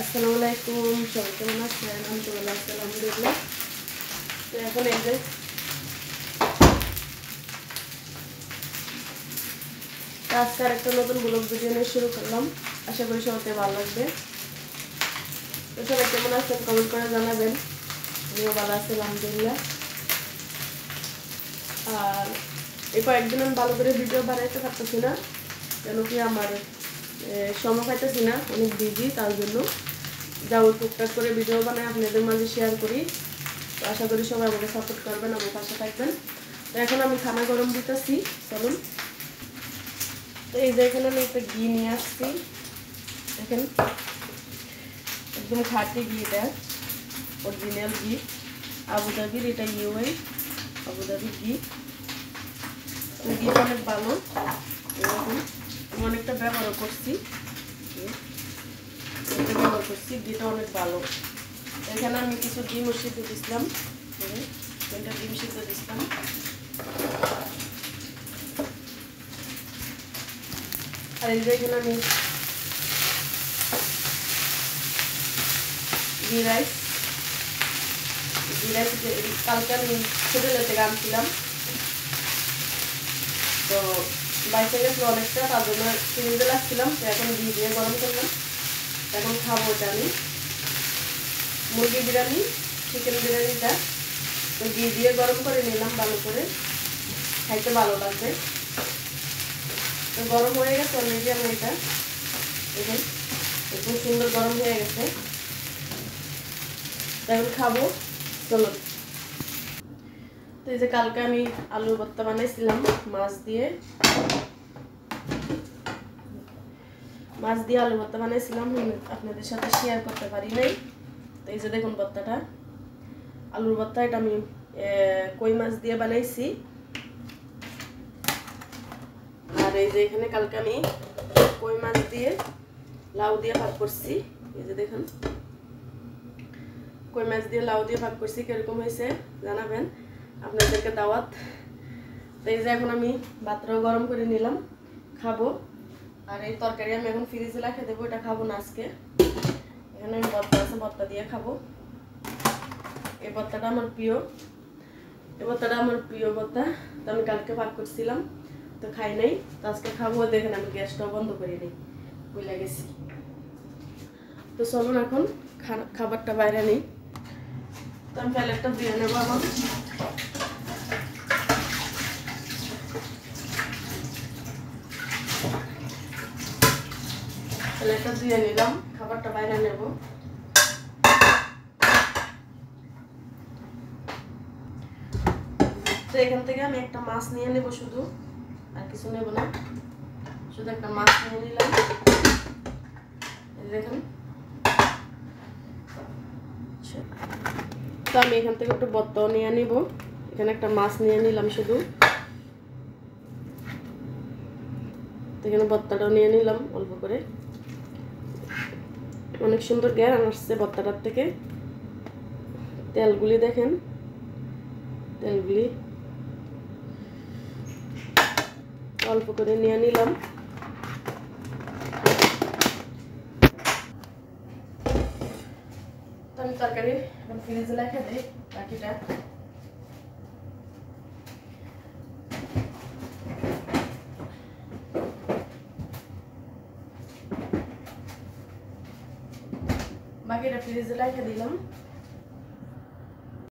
আসসালামু আলাইকুম, সবাই কেমন আছেন? আমি তো ভালো আছি আলহামদুলিল্লাহ। তো এখন এই যে আজকে একটা নতুন ব্লগ ভিডিও নিয়ে শুরু করলাম। আশা করি সবাইকে ভালো লাগবে। তো সবাই কেমন আছেন কমেন্ট করে জানাবেন। আমিও ভালো আছি আলহামদুলিল্লাহ। আর এই কয়েকদিন আমি ভালো করে ভিডিও বানাইতে পারতেছি না, কেন কি আমার সময় পাইতেছি না, অনেক বিজি। তার জন্য যাও টুকটাক করে ভিডিও বানাই আপনাদের মাঝে শেয়ার করি। তো আশা করি সবাই আমাকে সাপোর্ট করবেন, আমার পাশে থাকবেন। তো এখন আমি খানা গরম দিতেছি, চলুন। তো এই যে এখানে আমি একটা ঘি নিয়ে আসছি, দেখেন একদম খাঁটি ঘিটা, অরিজিনাল ঘি, আবুধাবির। এটা ইউএই আবুধাবির ঘি। ঘিটা অনেক ভালো, এরকম আমি অনেকটা ব্যবহার করছি, ঘিটা অনেক ভালো। এখানে আমি কিছু ডিম সিদ্ধ দিচ্ছিলাম, ডিম সিদ্ধ দিচ্ছিলাম। আর এই যে এখানে আমি ঘি রাইস কালকে আমি হোটেলে থেকে আনছিলাম, তো বাইসে গেছিলো অনেকটা, তার জন্য ফ্রিজে রাখছিলাম। তো এখন ঘি দিয়ে গরম করলাম, এখন খাবো। এটা আমি মুরগি বিরিয়ানি, চিকেন বিরিয়ানিটা তো ঘি দিয়ে গরম করে নিলাম ভালো করে, খাইতে ভালো লাগবে। তো গরম হয়ে গেছে অলরেডি। আমি এটা দেখুন একদম সুন্দর গরম হয়ে গেছে, এখন খাবো, চলো। তো এই যে কালকে আমি আলুর ভর্তা বানাইছিলাম মাছ দিয়ে আলু ভর্তা বানাইছিলাম, আপনাদের সাথে শেয়ার করতে পারি নাই। তো এই যে দেখুন ভর্তাটা, আলুর ভর্তা, এটা আমি কই মাছ দিয়ে বানাইছি। আর এই যে এখানে কালকে আমি কই মাছ দিয়ে লাউ দিয়ে ভাগ করছি। এই যে দেখুন কই মাছ দিয়ে লাউ দিয়ে ভাগ করছি, কিরকম হয়েছে জানাবেন, আপনাদেরকে দাওয়াত। তো এই যে এখন আমি ভাতটাও গরম করে নিলাম, খাবো। আর এই তরকারি আমি এখন ফ্রিজে রেখে দেবো, এটা খাবো না আজকে। এখানে আমি ভর্তা আছে, ভর্তা দিয়ে খাবো। এই ভর্তাটা আমার প্রিয়, ভর্তা। তো আমি কালকে ভাগ করছিলাম, তো খাই নাই, তো আজকে খাবো। দেখেন আমি গ্যাসটাও বন্ধ করি নি, ভুলে গেছি। তো চলুন এখন খাবারটা বাইরে নেই। তো আমি প্লেটটা দিয়ে নেবো আমার। প্লেটটা দিয়ে নিলাম, খাবারটা বাইরে নেব। তো এখান থেকে আমি একটা মাছ নিয়ে নেব, শুধু, আর কিছু নেব না, শুধু একটা মাছ নিয়ে নিলাম। দেখুন, তো আমি এখান থেকে একটু ভর্তাও নিয়ে নিব। এখানে একটা মাছ নিয়ে নিলাম শুধু, তো এখানে ভর্তাটাও নিয়ে নিলাম অল্প করে। অনেক সুন্দর গ্যারান আসছে ভর্তাটার থেকে। তেলগুলি দেখেন, তেলগুলি অল্প করে নিয়ে নিলাম। তো আমি তরকারি এখন ফ্রিজে রেখে দিই বাকিটা। বাকিটা ফ্রিজে রেখে দিলাম।